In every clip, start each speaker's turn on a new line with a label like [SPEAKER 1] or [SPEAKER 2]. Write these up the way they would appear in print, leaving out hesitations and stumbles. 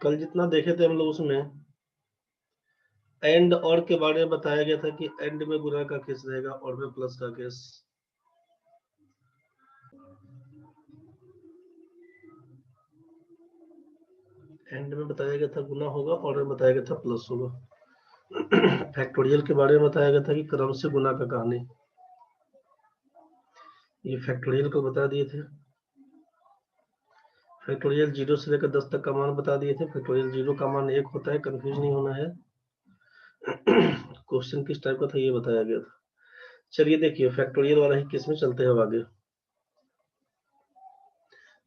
[SPEAKER 1] कल जितना देखे थे हम लोग उसमें एंड और के बारे में बताया गया था कि एंड में गुना का केस रहेगा और में प्लस का केस। एंड में बताया गया था गुना होगा और में बताया गया था प्लस होगा। फैक्टोरियल के बारे में बताया गया था कि क्रम से गुना का कहानी। ये फैक्टोरियल को बता दिए थे। फैक्टोरियल 0 से लेकर 10 तक का मान बता दिए थे। फैक्टोरियल 0 का मान 1 होता है, कंफ्यूज नहीं होना है। क्वेश्चन किस टाइप का था ये बताया गया था। चलिए देखिए फैक्टोरियल वाला ही केस में चलते हैं आगे।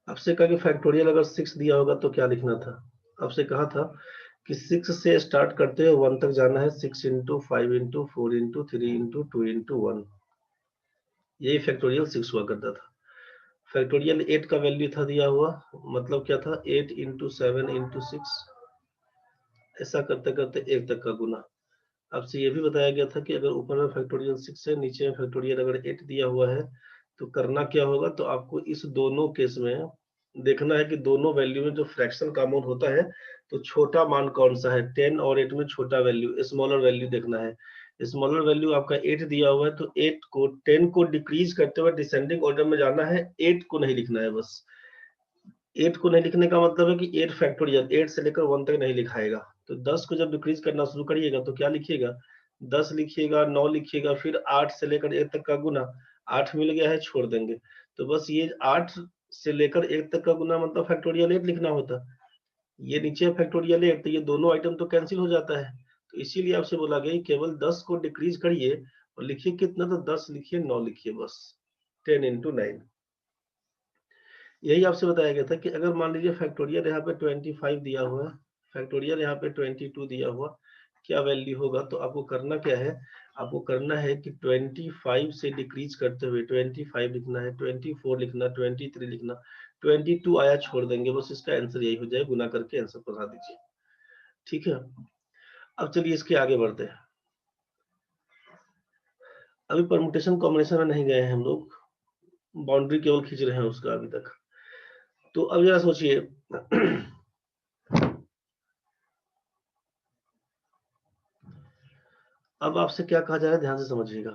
[SPEAKER 1] आपसे कहा कि फैक्टोरियल अगर 6 दिया होगा तो क्या लिखना था। आपसे कहा था कि 6 से स्टार्ट करते हुए 1 तक जाना है। 6 into 5 into 4 into 3 into 2 into 1, यही फैक्टोरियल 6 हुआ करता था। फैक्टोरियल 8 का वैल्यू था दिया हुआ, मतलब क्या था 8 इंटू 7 इंटू 6, ऐसा करते करते 1 तक का गुना। आपसे ये भी बताया गया था कि अगर ऊपर में फैक्टोरियल 6 है, नीचे में फैक्टोरियल अगर 8 दिया हुआ है तो करना क्या होगा। तो आपको इस दोनों केस में देखना है कि दोनों वैल्यू में जो फ्रैक्शन कॉमन होता है तो छोटा मान कौन सा है। 10 और 8 में छोटा वैल्यू, स्मॉलर वैल्यू देखना है। स्मॉलर वैल्यू आपका 8 दिया हुआ है तो 8 को 10 को डिक्रीज करते हुए डिसेंडिंग ऑर्डर में जाना है। 8 को नहीं लिखना है बस। 8 को नहीं लिखने का मतलब है कि 8 फैक्टोरियल 8 से लेकर 1 तक नहीं लिखाएगा। तो 10 को जब डिक्रीज करना शुरू करिएगा तो क्या लिखिएगा, 10 लिखिएगा, 9 लिखिएगा, फिर 8 से लेकर 1 तक का गुना। 8 मिल गया है, छोड़ देंगे। तो बस ये 8 से लेकर 1 तक का गुना मतलब फैक्टोरियल 8 लिखना होता। ये नीचे फैक्टोरियल 8, तो ये दोनों आइटम तो कैंसिल हो जाता है। तो इसीलिए आपसे बोला गया कि केवल 10 को डिक्रीज करिए और लिखिए कितना, तो 10 लिखिए, 9 लिखिए बस। 10 इंटू 9, यही आपसे बताया गया था कि अगर मान लीजिए फैक्टोरियल यहाँ पे 25 दिया हुआ है, फैक्टोरियल यहाँ पे 22 दिया हुआ, क्या वैल्यू होगा। तो आपको करना क्या है, आपको करना है कि 25 से डिक्रीज करते हुए 25 लिखना है, 24 लिखना, 23 लिखना, 22 आया छोड़ देंगे, बस इसका आंसर यही हो जाए। गुना करके आंसर बता दीजिए, ठीक है। अब चलिए इसके आगे बढ़ते हैं। अभी परमुटेशन कॉम्बिनेशन में नहीं गए हैं हम लोग, बाउंड्री केवल खींच रहे हैं उसका अभी तक। तो अब जरा सोचिए, अब आपसे क्या कहा जा रहा है, ध्यान से समझिएगा।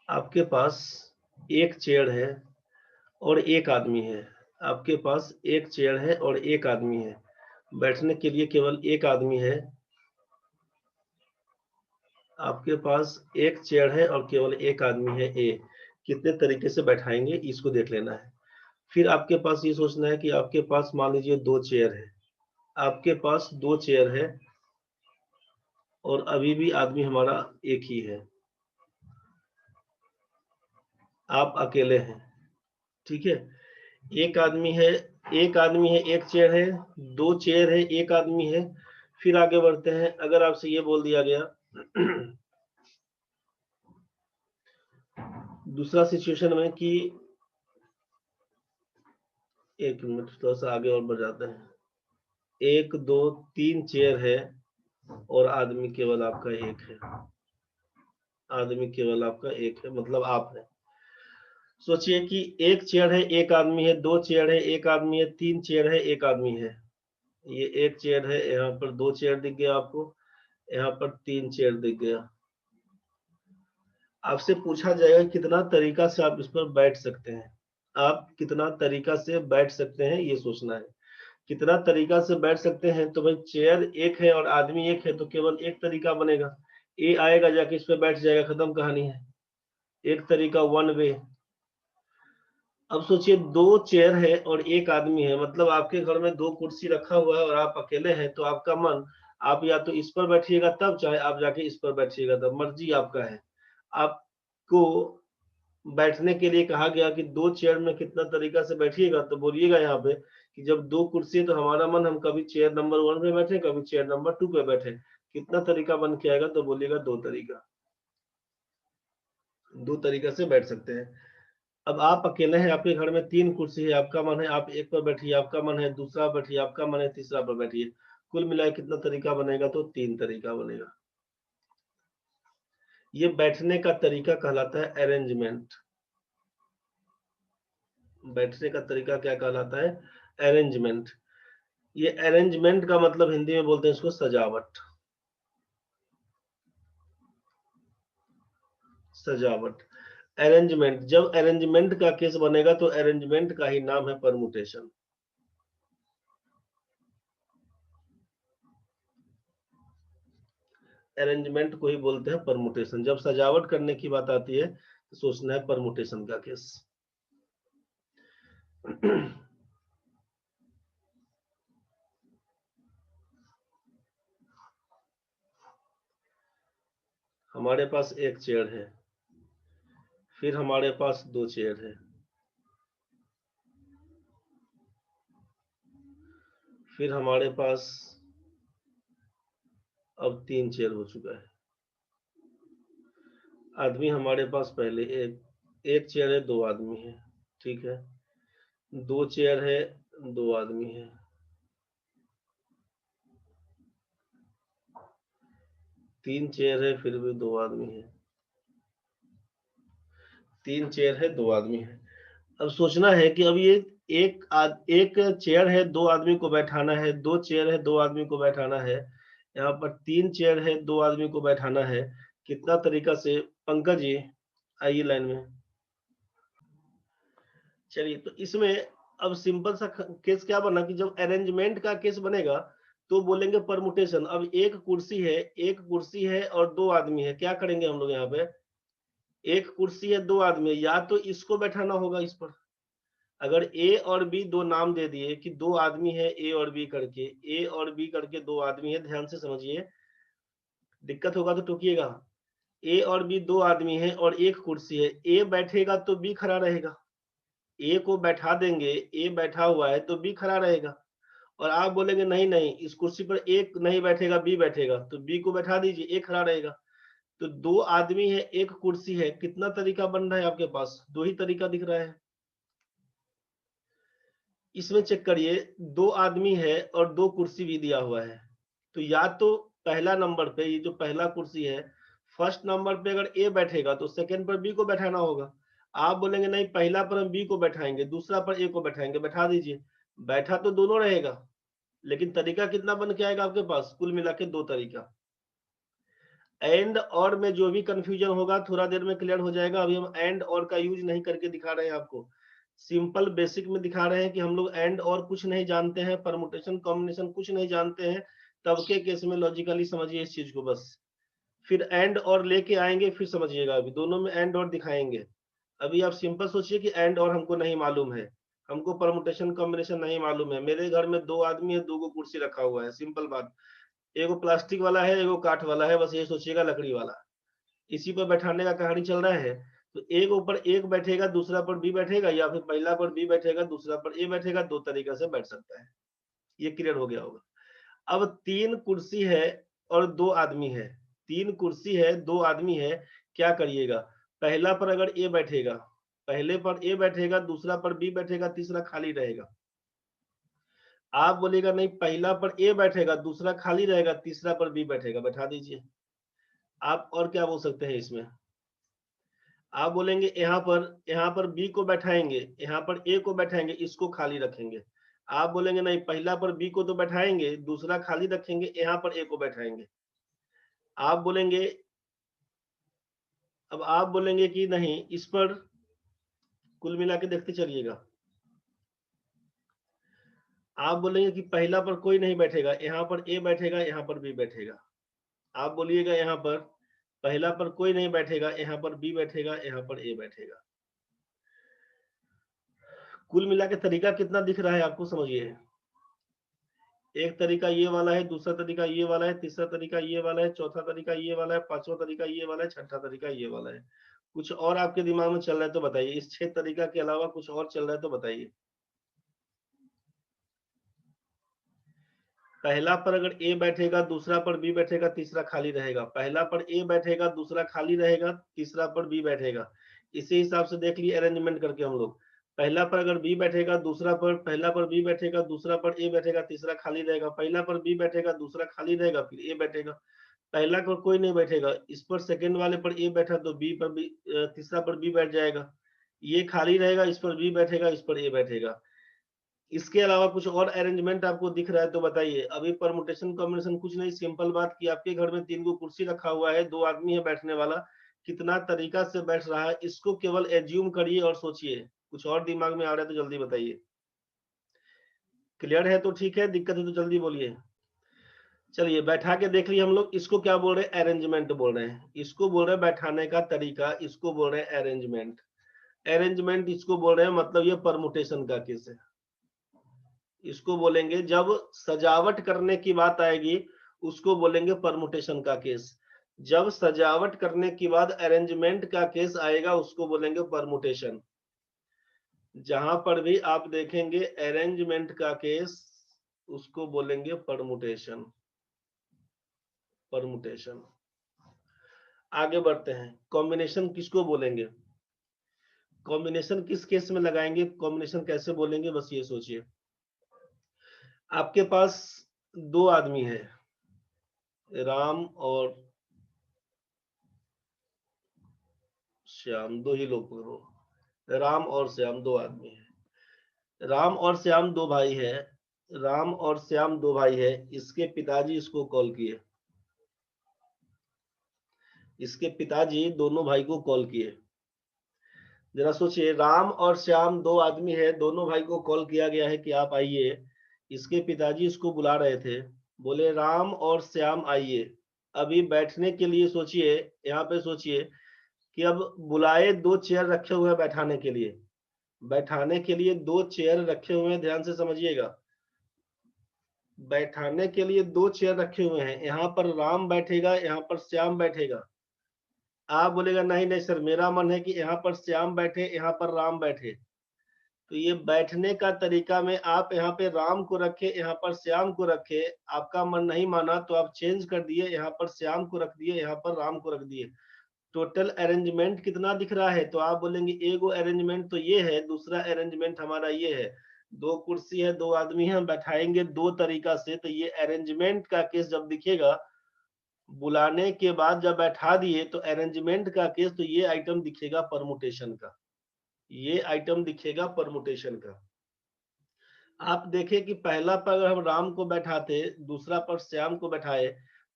[SPEAKER 1] आपके पास एक चेयर है और एक आदमी है। आपके पास एक चेयर है और एक आदमी है, बैठने के लिए केवल एक आदमी है। आपके पास एक चेयर है और केवल एक आदमी है ए, कितने तरीके से बैठाएंगे इसको देख लेना है। फिर आपके पास ये सोचना है कि आपके पास मान लीजिए 2 चेयर है, आपके पास 2 चेयर है और अभी भी आदमी हमारा एक ही है, आप अकेले हैं, ठीक है। एक आदमी है, एक आदमी है, एक चेयर है, 2 चेयर है, एक आदमी है। फिर आगे बढ़ते हैं। अगर आपसे ये बोल दिया गया दूसरा सिचुएशन में कि एक मिनट थोड़ा सा आगे और बढ़ जाते हैं। 1 2 3 चेयर है और आदमी केवल आपका एक है, आदमी केवल आपका एक है, मतलब आप है। सोचिए कि एक चेयर है, एक आदमी है, 2 चेयर है, एक आदमी है, 3 चेयर है, एक आदमी है। ये एक चेयर है, यहाँ पर 2 चेयर दिख गया आपको, यहाँ पर 3 चेयर दिख गया। आपसे पूछा जाएगा कितना तरीका से आप इस पर बैठ सकते हैं। आप कितना तरीका से बैठ सकते हैं ये सोचना है। कितना तरीका से बैठ सकते हैं, तो भाई चेयर एक है और आदमी एक है तो केवल एक तरीका बनेगा। ए आएगा जाके इस पे बैठ जाएगा, खत्म कहानी है। एक तरीका, वन वे। अब सोचिए 2 चेयर है और एक आदमी है, मतलब आपके घर में 2 कुर्सी रखा हुआ है और आप अकेले हैं। तो आपका मन, आप या तो इस पर बैठिएगा तब, चाहे आप जाके इस पर बैठिएगा तब, मर्जी आपका है। आपको बैठने के लिए कहा गया कि 2 चेयर में कितना तरीका से बैठिएगा, तो बोलिएगा यहाँ पे कि जब 2 कुर्सी है तो हमारा मन, हम कभी चेयर नंबर 1 पे बैठे, कभी चेयर नंबर 2 पे बैठे। कितना तरीका बन के आएगा, तो बोलिएगा 2 तरीका। 2 तरीका से बैठ सकते हैं। अब आप अकेले हैं, आपके घर में 3 कुर्सी है, आपका मन है आप एक पर बैठिए, आपका मन है दूसरा बैठिए, आपका मन है तीसरा पर बैठिए। कुल मिलाकर कितना तरीका बनेगा, तो 3 तरीका बनेगा। ये बैठने का तरीका कहलाता है अरेंजमेंट। बैठने का तरीका क्या कहलाता है? अरेंजमेंट। ये अरेंजमेंट का मतलब हिंदी में बोलते हैं इसको सजावट। सजावट, अरेंजमेंट। जब अरेंजमेंट का केस बनेगा तो अरेंजमेंट का ही नाम है परमुटेशन। अरेंजमेंट को ही बोलते हैं परमुटेशन। जब सजावट करने की बात आती है तो सोचना है परमुटेशन का केस। हमारे पास एक चेयर है, फिर हमारे पास दो चेयर है, फिर हमारे पास अब तीन चेयर हो चुका है। आदमी हमारे पास पहले एक चेयर है, दो आदमी है, ठीक है। दो चेयर है, दो आदमी है, तीन चेयर है, फिर भी दो आदमी है, तीन चेयर है, दो आदमी है। अब सोचना है कि अब ये एक चेयर है, दो आदमी को बैठाना है, दो चेयर है, दो आदमी को बैठाना है, यहाँ पर तीन चेयर है, दो आदमी को बैठाना है। कितना तरीका से, पंकज जी आइए लाइन में। चलिए, तो इसमें अब सिंपल सा केस क्या बना कि जब अरेंजमेंट का केस बनेगा तो बोलेंगे परमुटेशन। अब एक कुर्सी है और दो आदमी है, क्या करेंगे हम लोग यहाँ पे? एक कुर्सी है, दो आदमी है, या तो इसको बैठाना होगा इस पर। अगर ए और बी दो नाम दे दिए कि दो आदमी है, ए और बी करके, ए और बी करके दो आदमी है, ध्यान से समझिए, दिक्कत होगा तो टोकिएगा। ए और बी दो आदमी है और एक कुर्सी है, ए बैठेगा तो बी खड़ा रहेगा। ए को बैठा देंगे, ए बैठा हुआ है तो बी खड़ा रहेगा। और आप बोलेंगे नहीं नहीं, इस कुर्सी पर एक नहीं बैठेगा, बी बैठेगा, तो बी को बैठा दीजिए, ए खड़ा रहेगा। तो दो आदमी है, एक कुर्सी है, कितना तरीका बन रहा है आपके पास? दो ही तरीका दिख रहा है। इसमें चेक करिए, दो आदमी है और दो कुर्सी भी दिया हुआ है। तो या तो पहला नंबर पे, ये जो पहला कुर्सी है, फर्स्ट नंबर पे अगर ए बैठेगा तो सेकंड पर बी को बैठाना होगा। आप बोलेंगे नहीं, पहला पर हम बी को बैठाएंगे, दूसरा पर ए को बैठाएंगे, बैठा दीजिए। बैठा तो दोनों रहेगा, लेकिन तरीका कितना बन के आएगा आपके पास? कुल मिला के दो तरीका। एंड और में जो भी कंफ्यूजन होगा थोड़ा देर में क्लियर हो जाएगा। अभी हम एंड और का यूज नहीं करके दिखा रहे हैं आपको, सिंपल बेसिक में दिखा रहे हैं कि हम लोग एंड और कुछ नहीं जानते हैं, परमुटेशन कॉम्बिनेशन कुछ नहीं जानते हैं, तब के केस में लॉजिकली समझिए इस चीज को बस। फिर एंड और लेके आएंगे, फिर समझिएगा। अभी दोनों में एंड और दिखाएंगे। अभी आप सिंपल सोचिए कि एंड और हमको नहीं मालूम है, हमको परमुटेशन कॉम्बिनेशन नहीं मालूम है। मेरे घर में दो आदमी है, दो को कुर्सी रखा हुआ है, सिंपल बात। एगो प्लास्टिक वाला है, एगो काठ वाला है, बस ये सोचिएगा लकड़ी वाला। इसी पर बैठाने का कहानी चल रहा है। तो एक ऊपर एक बैठेगा, दूसरा पर बी बैठेगा, या फिर पहला पर बी बैठेगा, दूसरा पर ए बैठेगा, दो तरीका से बैठ सकता है। ये क्लियर हो गया होगा। अब तीन कुर्सी है और दो आदमी है, तीन कुर्सी है, दो आदमी है, क्या करिएगा? पहला पर अगर ए बैठेगा, पहले पर ए बैठेगा, दूसरा पर बी बैठेगा, तीसरा खाली रहेगा। आप बोलेगा नहीं, पहला पर ए बैठेगा, दूसरा खाली रहेगा, तीसरा पर बी बैठेगा, बैठा दीजिए। आप और क्या बोल सकते हैं इसमें? आप बोलेंगे यहाँ पर बी को बैठाएंगे, यहाँ पर ए को बैठाएंगे, इसको खाली रखेंगे। आप बोलेंगे नहीं, पहला पर बी को तो बैठाएंगे, दूसरा खाली रखेंगे, यहाँ पर ए को बैठाएंगे। आप बोलेंगे, अब आप बोलेंगे कि नहीं, इस पर कुल मिला के देखते चलिएगा। आप बोलेंगे कि पहला पर कोई नहीं बैठेगा, यहाँ पर ए बैठेगा, यहाँ पर बी बैठेगा। आप बोलिएगा यहाँ पर पहला पर कोई नहीं बैठेगा, यहाँ पर बी बैठेगा, यहाँ पर ए बैठेगा। कुल मिला के तरीका कितना दिख रहा है आपको? समझिए, एक तरीका ये वाला है, दूसरा तरीका ये वाला है, तीसरा तरीका ये वाला है, चौथा तरीका ये वाला है, पांचवा तरीका ये वाला है, छठा तरीका ये वाला है। कुछ और आपके दिमाग में चल रहा है तो बताइए, इस 6 तरीका के अलावा कुछ और चल रहा है तो बताइए। पहला पर अगर ए बैठेगा, दूसरा पर बी बैठेगा, तीसरा खाली रहेगा। पहला पर ए बैठेगा, दूसरा खाली रहेगा, तीसरा पर बी बैठेगा। इसी हिसाब से देख लिए अरेंजमेंट करके हम लोग। पहला पर अगर बी बैठेगा, पहला पर बी बैठेगा, दूसरा पर ए बैठेगा, तीसरा खाली रहेगा। पहला पर बी बैठेगा, दूसरा खाली रहेगा, फिर ए बैठेगा। पहला पर कोई नहीं बैठेगा, इस पर सेकंड वाले पर ए बैठा तो बी पर बी, तीसरा पर बी बैठ जाएगा। ये खाली रहेगा, इस पर बी बैठेगा, इस पर ए बैठेगा। इसके अलावा कुछ और अरेंजमेंट आपको दिख रहा है तो बताइए। अभी परमुटेशन कॉम्बिनेशन कुछ नहीं, सिंपल बात कि आपके घर में 3 गो कुर्सी रखा हुआ है, 2 आदमी है बैठने वाला, कितना तरीका से बैठ रहा है इसको केवल एज्यूम करिए और सोचिए। कुछ और दिमाग में आ रहा है तो जल्दी बताइए। क्लियर है तो ठीक है, दिक्कत है तो जल्दी बोलिए। चलिए बैठा के देख लिए हम लोग। इसको क्या बोल रहे हैं? अरेंजमेंट बोल रहे हैं। इसको बोल रहे हैं बैठाने का तरीका, इसको बोल रहे हैं अरेंजमेंट। अरेंजमेंट इसको बोल रहे हैं, मतलब ये परमुटेशन का केस है। इसको बोलेंगे जब सजावट करने की बात आएगी उसको बोलेंगे परमुटेशन का केस। जब सजावट करने के बाद अरेंजमेंट का केस आएगा उसको बोलेंगे परमुटेशन। जहां पर भी आप देखेंगे अरेंजमेंट का केस उसको बोलेंगे परमुटेशन। परमुटेशन। आगे बढ़ते हैं। कॉम्बिनेशन किसको बोलेंगे? कॉम्बिनेशन किस केस में लगाएंगे? कॉम्बिनेशन कैसे बोलेंगे बस ये सोचिए। आपके पास 2 आदमी है, राम और श्याम, 2 ही लोग पकड़ो। राम और श्याम 2 आदमी है। राम और श्याम 2 भाई है। राम और श्याम 2 भाई है। इसके पिताजी इसको कॉल किए। इसके पिताजी दोनों भाई को कॉल किए। जरा सोचिए, राम और श्याम 2 आदमी है, दोनों भाई को कॉल किया गया है कि आप आइए। इसके पिताजी इसको बुला रहे थे, बोले राम और श्याम आइए। अभी बैठने के लिए सोचिए, यहाँ पे सोचिए कि अब बुलाए, 2 चेयर रखे हुए हैं बैठाने के लिए। बैठाने के लिए 2 चेयर रखे हुए हैं, ध्यान से समझिएगा। बैठाने के लिए 2 चेयर रखे हुए हैं, यहाँ पर राम बैठेगा, यहाँ पर श्याम बैठेगा। आप बोलेगा नहीं नहीं सर, मेरा मन है कि यहाँ पर श्याम बैठे, यहाँ पर राम बैठे। तो ये बैठने का तरीका में आप यहाँ पे राम को रखे, यहाँ पर श्याम को रखे। आपका मन नहीं माना तो आप चेंज कर दिए, यहाँ पर श्याम को रख दिए, यहाँ पर राम को रख दिए। टोटल अरेंजमेंट कितना दिख रहा है? तो आप बोलेंगे एगो अरेंजमेंट तो ये है, दूसरा अरेंजमेंट हमारा ये है। 2 कुर्सी है, 2 आदमी है, हम बैठाएंगे 2 तरीका से। तो ये अरेंजमेंट का केस जब दिखेगा, बुलाने के बाद जब बैठा दिए तो अरेंजमेंट का केस, तो ये आइटम दिखेगा परमुटेशन का। ये आइटम दिखेगा परमुटेशन का। आप देखें कि पहला पर अगर हम राम को बैठाते, दूसरा पर श्याम को बैठाए,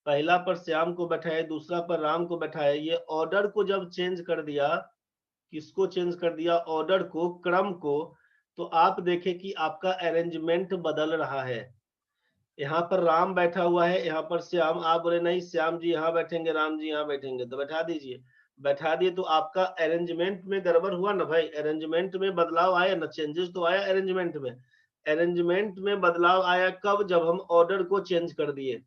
[SPEAKER 1] पहला पर श्याम को बैठाए, दूसरा पर राम को बैठाए, ये ऑर्डर को जब चेंज कर दिया, किसको चेंज कर दिया? ऑर्डर को, क्रम को। तो आप देखें कि आपका अरेंजमेंट बदल रहा है। यहाँ पर राम बैठा हुआ है, यहाँ पर श्याम। आप बोले नहीं, श्याम जी यहाँ बैठेंगे, राम जी यहाँ बैठेंगे, तो बैठा दीजिए। बैठा दिए तो आपका अरेंजमेंट में गड़बड़ हुआ ना भाई? अरेंजमेंट में बदलाव आया ना, चेंजेस तो आया अरेंजमेंट में। अरेंजमेंट में बदलाव आया कब? जब हम ऑर्डर को चेंज कर दिए।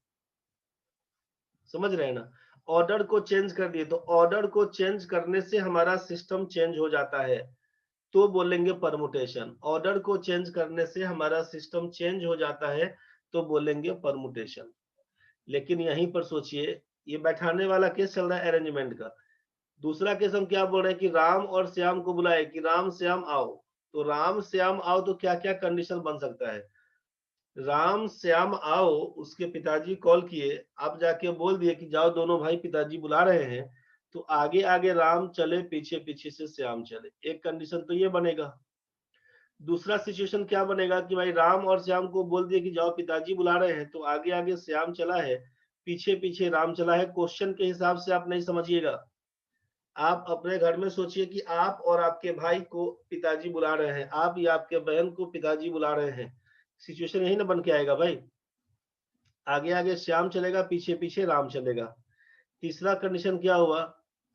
[SPEAKER 1] समझ रहे हैं ना? ऑर्डर को चेंज कर दिए, तो ऑर्डर को चेंज करने से हमारा सिस्टम चेंज हो जाता है, तो बोलेंगे परमुटेशन। ऑर्डर को चेंज करने से हमारा सिस्टम चेंज हो जाता है तो बोलेंगे परमुटेशन। लेकिन यहीं पर सोचिए, ये बैठाने वाला केस चल रहा है अरेंजमेंट का। दूसरा केस हम क्या बोल रहे हैं कि राम और श्याम को बुलाए कि राम श्याम आओ। तो राम श्याम आओ तो क्या क्या कंडीशन बन सकता है? राम श्याम आओ, उसके पिताजी कॉल किए, आप जाके बोल दिए कि जाओ दोनों भाई पिताजी बुला रहे हैं, तो आगे आगे राम चले, पीछे पीछे से श्याम चले। एक कंडीशन तो ये बनेगा। दूसरा सिचुएशन क्या बनेगा कि भाई राम और श्याम को बोल दिए कि जाओ पिताजी बुला रहे हैं, तो आगे आगे श्याम चला है, पीछे पीछे राम चला है। क्वेश्चन के हिसाब से आप नहीं समझिएगा। आप अपने घर में सोचिए कि आप और आपके भाई को पिताजी बुला रहे हैं, आप या आपके बहन को पिताजी बुला रहे हैं। सिचुएशन यही ना बन के आएगा भाई। आगे आगे श्याम चलेगा, पीछे पीछे राम चलेगा। तीसरा कंडीशन क्या हुआ?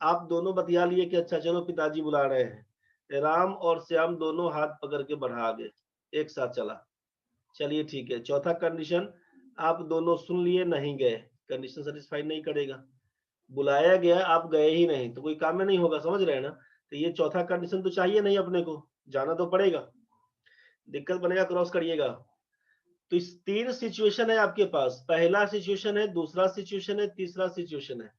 [SPEAKER 1] आप दोनों बतिया लिए कि अच्छा चलो पिताजी बुला रहे हैं, राम और श्याम दोनों हाथ पकड़ के बढ़ा गए, एक साथ चला। चलिए ठीक है। चौथा कंडीशन, आप दोनों सुन लिए, नहीं गए, कंडीशन सेटिस्फाई नहीं करेगा। बुलाया गया, आप गए ही नहीं, तो कोई काम में नहीं होगा। समझ रहे हैं ना? तो ये चौथा कंडीशन तो चाहिए नहीं, अपने को जाना तो पड़ेगा। दिक्कत बनेगा, क्रॉस करिएगा। तो इस 3 सिचुएशन है आपके पास। पहला सिचुएशन है, दूसरा सिचुएशन है, तीसरा सिचुएशन है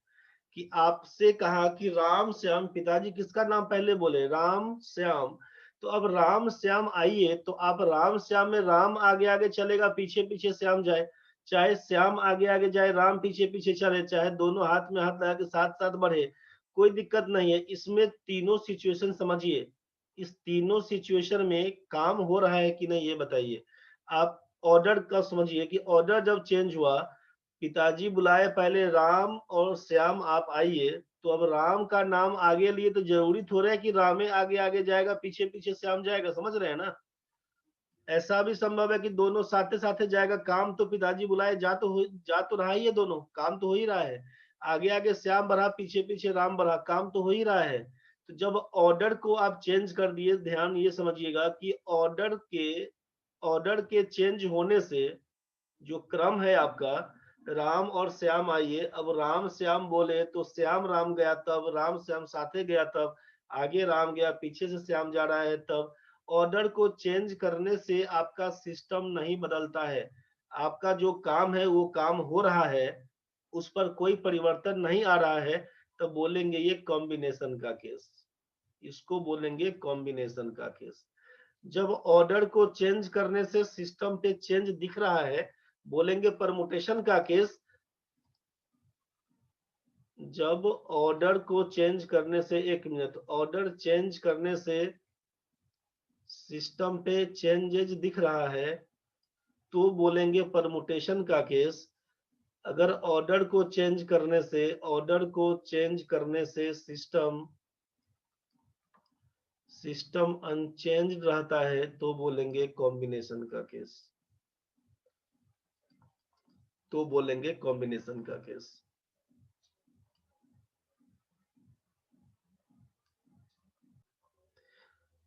[SPEAKER 1] कि आपसे कहा कि राम श्याम, पिताजी किसका नाम पहले बोले? राम श्याम। तो अब राम श्याम आइए, तो आप राम श्याम में राम आगे आगे चलेगा, पीछे पीछे श्याम जाए। चाहे श्याम आगे आगे जाए, राम पीछे पीछे चले, चाहे दोनों हाथ में हाथ लगा के साथ साथ बढ़े, कोई दिक्कत नहीं है। इसमें तीनों सिचुएशन समझिए। इस तीनों सिचुएशन में काम हो रहा है कि नहीं ये बताइए। आप ऑर्डर का समझिए कि ऑर्डर जब चेंज हुआ, पिताजी बुलाए पहले राम और श्याम आप आइए, तो अब राम का नाम आगे लिए तो जरूरी थोड़ा है कि रामे आगे आगे जाएगा, पीछे पीछे श्याम जाएगा, समझ रहे हैं ना। ऐसा भी संभव है कि दोनों साथे साथे जाएगा, काम तो पिताजी बुलाए जा तो रहा ही है, दोनों काम तो हो ही रहा है। आगे आगे श्याम बढ़ा, पीछे पीछे राम बढ़ा, काम तो हो ही रहा है। तो जब ऑर्डर को आप चेंज कर दिए, ध्यान ये समझिएगा कि ऑर्डर के चेंज होने से जो क्रम है आपका, राम और श्याम आइए, अब राम श्याम बोले तो श्याम राम गया, तब राम श्याम साथे गया, तब आगे राम गया, पीछे से श्याम जा रहा है, तब ऑर्डर को चेंज करने से आपका सिस्टम नहीं बदलता है। आपका जो काम है वो काम हो रहा है, उस पर कोई परिवर्तन नहीं आ रहा है, तो बोलेंगे ये कॉम्बिनेशन का केस। इसको बोलेंगे कॉम्बिनेशन का केस। जब ऑर्डर को चेंज करने से सिस्टम पे चेंज दिख रहा है, बोलेंगे परमुटेशन का केस। जब ऑर्डर को चेंज करने से, एक मिनट, ऑर्डर चेंज करने से सिस्टम पे चेंजेज दिख रहा है, तो बोलेंगे परमुटेशन का केस। अगर ऑर्डर को चेंज करने से सिस्टम अनचेंज रहता है, तो बोलेंगे कॉम्बिनेशन का केस।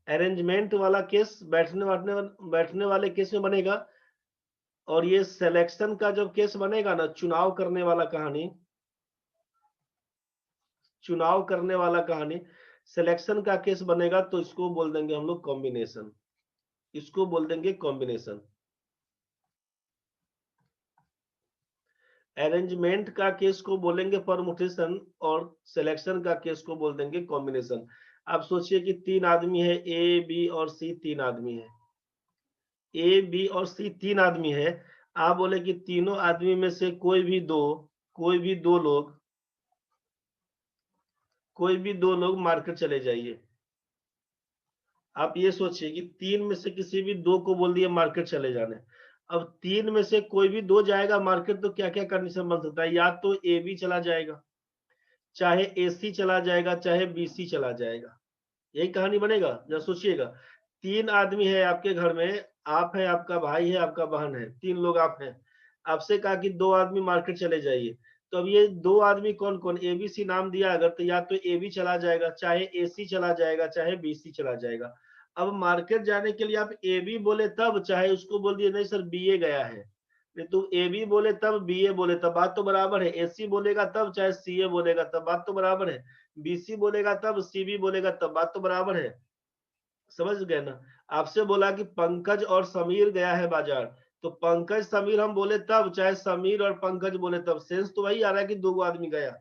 [SPEAKER 1] अरेंजमेंट वाला केस बैठने वाले केस में बनेगा। और ये सिलेक्शन का जब केस बनेगा ना, चुनाव करने वाला कहानी, सिलेक्शन का केस बनेगा, तो इसको बोल देंगे हम लोग कॉम्बिनेशन। अरेंजमेंट का केस को बोलेंगे परमुटेशन, और सिलेक्शन का केस को बोल देंगे कॉम्बिनेशन। आप सोचिए कि 3 आदमी है, ए बी और सी 3 आदमी है। ए बी और सी 3 आदमी है। आप बोले कि तीनों आदमी में से कोई भी दो लोग मार्केट चले जाइए। आप ये सोचिए कि 3 में से किसी भी 2 को बोल दिए मार्केट चले जाने। अब 3 में से कोई भी 2 जाएगा मार्केट, तो क्या क्या कंडीशन बन सकता है? या तो ए बी चला जाएगा, चाहे ए सी चला जाएगा, चाहे बी सी चला जाएगा। यही कहानी बनेगा। जब सोचिएगा 3 आदमी है आपके घर में, आप है, आपका भाई है, आपका बहन है, 3 लोग आप हैं। आपसे कहा कि 2 आदमी मार्केट चले जाइए। तो अब ये 2 आदमी कौन कौन, एबीसी नाम दिया अगर, तो या तो ए बी चला जाएगा, चाहे ए सी चला जाएगा, चाहे बी सी चला जाएगा। अब मार्केट जाने के लिए आप ए बी बोले तब, चाहे उसको बोल दिए नहीं सर बी ए गया है, नहीं तो ए बी बोले तब, बी ए बोले तब, बात तो बराबर है। ए सी बोलेगा तब, चाहे सी ए बोलेगा तब, बात तो बराबर है। बी सी बोलेगा तब, सी बी बोलेगा तब, बात तो बराबर है। समझ गए ना। आपसे बोला कि पंकज और समीर गया है बाजार, तो पंकज समीर हम बोले तब, चाहे समीर और पंकज बोले तब, सेंस तो वही आ रहा है कि 2 आदमी गया।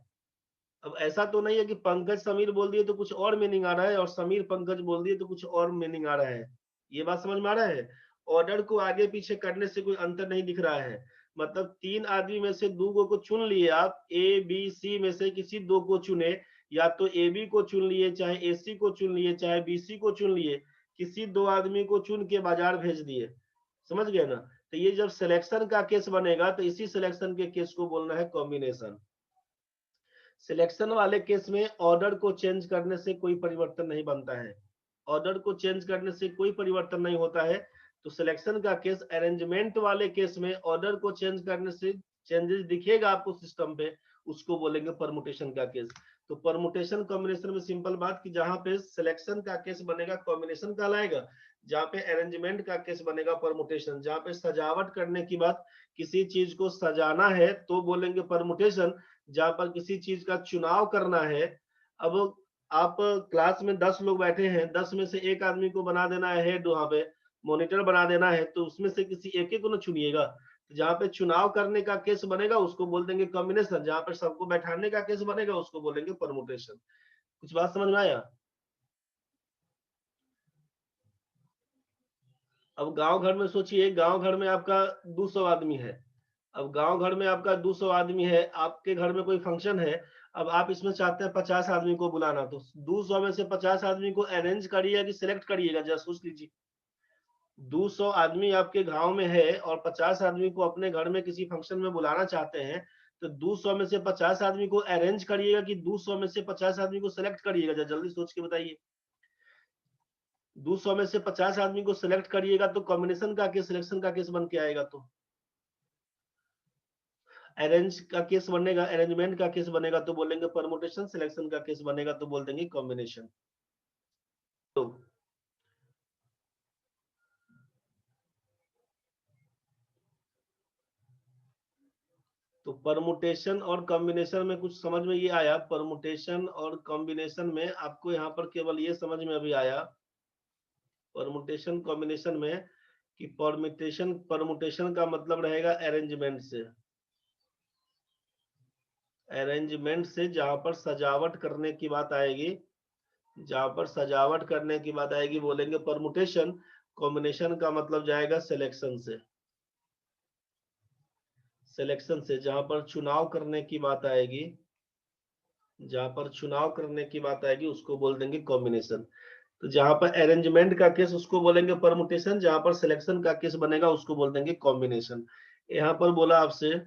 [SPEAKER 1] अब ऐसा तो नहीं है कि पंकज समीर बोल दिए तो कुछ और मीनिंग आ रहा है, और समीर पंकज बोल दिए तो कुछ और मीनिंग आ रहा है। ये बात समझ में आ रहा है। ऑर्डर को आगे पीछे करने से कोई अंतर नहीं दिख रहा है। मतलब 3 आदमी में से 2 को चुन लिए आप, ए बी सी में से किसी 2 को चुने, या तो ए बी को चुन लिए, चाहे ए सी को चुन लिए, चाहे बी सी को चुन लिए, किसी 2 आदमी को चुन के बाजार भेज दिए। समझ गए ना। तो ये जब सिलेक्शन का केस बनेगा, तो इसी सिलेक्शन के केस को बोलना है कॉम्बिनेशन। सिलेक्शन वाले केस में ऑर्डर को चेंज करने से कोई परिवर्तन नहीं बनता है, ऑर्डर को चेंज करने से कोई परिवर्तन नहीं होता है। तो सिलेक्शन का केस, अरेंजमेंट वाले केस में ऑर्डर को चेंज करने से चेंजेस दिखेगा आपको सिस्टम पे, उसको बोलेंगे परमुटेशन का केस। तो परमुटेशन कॉम्बिनेशन में सिंपल बात कि जहां पे सिलेक्शन का केस बनेगा कॉम्बिनेशन कहलाएगा, जहां पे अरेंजमेंट का केस बनेगा परमुटेशन, जहां पे सजावट करने की बात, किसी चीज को सजाना है तो बोलेंगे परमुटेशन, जहां पर किसी चीज का चुनाव करना है। अब आप क्लास में 10 लोग बैठे हैं, 10 में से एक आदमी को बना देना है हेड, वहां पे मॉनिटर बना देना है, तो उसमें से किसी एक को ना चुनिएगा। तो जहां पे चुनाव करने का केस बनेगा उसको बोल देंगे कॉम्बिनेशन, जहां पर सबको बैठाने का केस बनेगा उसको बोलेंगे परमुटेशन। कुछ बात समझ में आया? अब गांव घर में सोचिए, गांव घर में आपका 200 आदमी है। अब गांव घर में आपका 200 आदमी है, आपके घर में कोई फंक्शन है। अब आप इसमें चाहते हैं 50 आदमी को बुलाना, तो 200 में से 50 आदमी को अरेंज करिएगा कि सिलेक्ट करिएगा, जरा सोच लीजिए। 200 आदमी आपके गांव में है और 50 आदमी को अपने घर में किसी फंक्शन में बुलाना चाहते हैं, तो 200 में से 50 आदमी को अरेंज करिएगा कि 200 में से 50 आदमी को सिलेक्ट करिएगा, जरा जल्दी सोच के बताइए। 200 में से 50 आदमी को सिलेक्ट करिएगा तो कॉम्बिनेशन का केस, सिलेक्शन का केस बन के आएगा। तो अरेंज का केस बनेगा, अरेंजमेंट का केस बनेगा तो बोलेंगे परमुटेशन, सिलेक्शन का केस बनेगा तो बोल देंगे कॉम्बिनेशन। तो परमुटेशन और कॉम्बिनेशन में कुछ समझ में ये आया? परमुटेशन और कॉम्बिनेशन में आपको यहाँ पर केवल ये समझ में अभी आया, परमुटेशन कॉम्बिनेशन में, कि परमुटेशन का मतलब रहेगा अरेंजमेंट से, अरेंजमेंट से जहां पर सजावट करने की बात आएगी, जहां पर सजावट करने की बात आएगी बोलेंगे परमुटेशन। कॉम्बिनेशन का मतलब जाएगा सिलेक्शन से, सिलेक्शन से जहां पर चुनाव करने की बात आएगी, जहां पर चुनाव करने की बात आएगी उसको बोल देंगे कॉम्बिनेशन। तो जहां पर अरेंजमेंट का केस उसको बोलेंगे परमुटेशन, जहां पर सिलेक्शन का केस बनेगा उसको बोल देंगे कॉम्बिनेशन। यहाँ पर बोला आपसे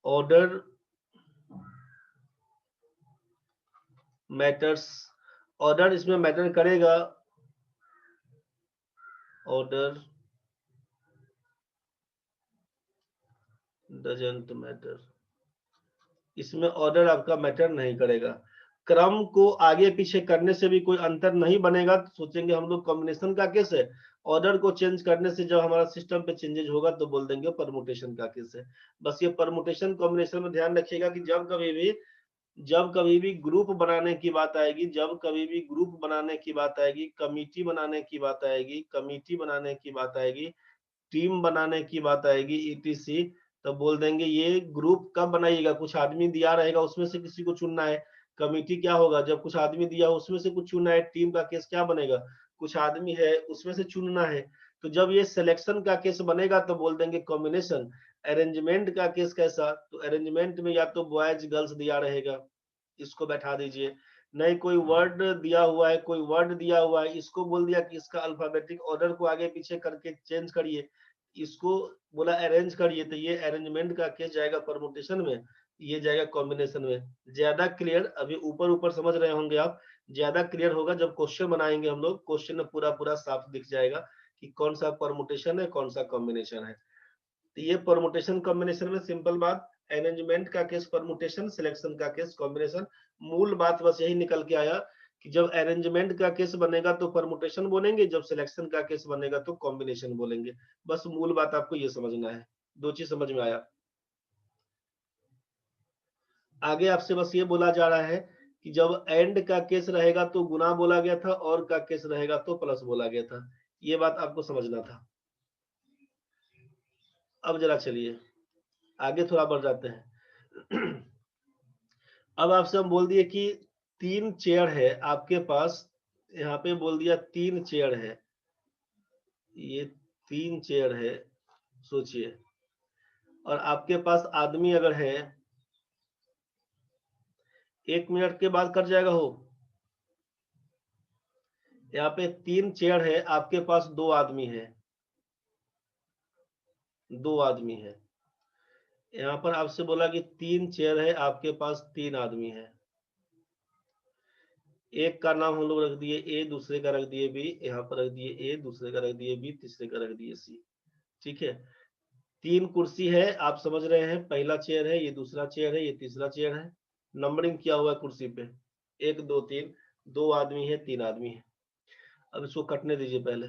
[SPEAKER 1] ऑर्डर मैटर्स, ऑर्डर इसमें मैटर करेगा, ऑर्डर डजंट मैटर, इसमें ऑर्डर आपका मैटर नहीं करेगा। क्रम को आगे पीछे करने से भी कोई अंतर नहीं बनेगा, तो सोचेंगे हम लोग कॉम्बिनेशन का केस है। ऑर्डर को चेंज करने से जब हमारा सिस्टम पे चेंजेस होगा तो बोल देंगे परमुटेशन का केस है। बस ये परमुटेशन कॉम्बिनेशन में ध्यान रखिएगा कि जब कभी भी ग्रुप बनाने की बात आएगी, जब कभी भी ग्रुप बनाने की बात आएगी, कमिटी बनाने की बात आएगी, कमिटी बनाने की बात आएगी, टीम बनाने की बात आएगी, ईटीसी, तो बोल देंगे ये ग्रुप कब बनाइएगा, कुछ आदमी दिया रहेगा उसमें से किसी को चुनना है। कमिटी क्या होगा, जब कुछ आदमी दिया उसमें से कुछ चुनना है। टीम का केस क्या बनेगा, कुछ आदमी है उसमें से चुनना है। तो जब ये सिलेक्शन का केस बनेगा तो बोल देंगे कॉम्बिनेशन। अरेंजमेंट का केस कैसा, तो अरेंजमेंट में या तो बॉयज गर्ल्स दिया रहेगा, इसको बैठा दीजिए। नहीं कोई वर्ड दिया हुआ है, कोई वर्ड दिया हुआ है, इसको बोल दिया कि इसका अल्फाबेटिक ऑर्डर को आगे पीछे करके चेंज करिए, इसको बोला अरेंज करिए, तो ये अरेंजमेंट का केस जाएगा परमुटेशन में, ये जाएगा कॉम्बिनेशन में। ज्यादा क्लियर, अभी ऊपर ऊपर समझ रहे होंगे आप, ज्यादा क्लियर होगा जब क्वेश्चन बनाएंगे हम लोग, क्वेश्चन में पूरा पूरा साफ दिख जाएगा कि कौन सा परमुटेशन है कौन सा कॉम्बिनेशन है। तो ये परमुटेशन कॉम्बिनेशन में सिंपल बात, अरेंजमेंट का केस परमुटेशन, सिलेक्शन का केस कॉम्बिनेशन। मूल बात बस यही निकल के आया कि जब अरेंजमेंट का केस बनेगा तो परमुटेशन बोलेंगे, जब सिलेक्शन का केस बनेगा तो कॉम्बिनेशन बोलेंगे। बस मूल बात आपको ये समझना है, दो चीज समझ में आया। आगे आपसे बस ये बोला जा रहा है कि जब एंड का केस रहेगा तो गुना बोला गया था, और का केस रहेगा तो प्लस बोला गया था, ये बात आपको समझना था। अब जरा चलिए आगे थोड़ा बढ़ जाते हैं। अब आपसे हम बोल दिए कि 3 चेयर है आपके पास, यहाँ पे बोल दिया 3 चेयर है, ये 3 चेयर है, सोचिए, और आपके पास आदमी अगर है, 1 मिनट के बाद कट जाएगा हो। यहाँ पे 3 चेयर है, आपके पास 2 आदमी है, 2 आदमी है। यहाँ पर आपसे बोला कि 3 चेयर है, आपके पास 3 आदमी है। एक का नाम हम लोग रख दिए ए, दूसरे का रख दिए बी, यहाँ पर रख दिए ए, दूसरे का रख दिए बी, तीसरे का रख दिए सी। ठीक है, 3 कुर्सी है, आप समझ रहे हैं, पहला चेयर है, ये दूसरा चेयर है, ये तीसरा चेयर है। नंबरिंग किया हुआ है कुर्सी पे, 1 2 3, 2 आदमी है 3 आदमी है। अब इसको कटने दीजिए पहले।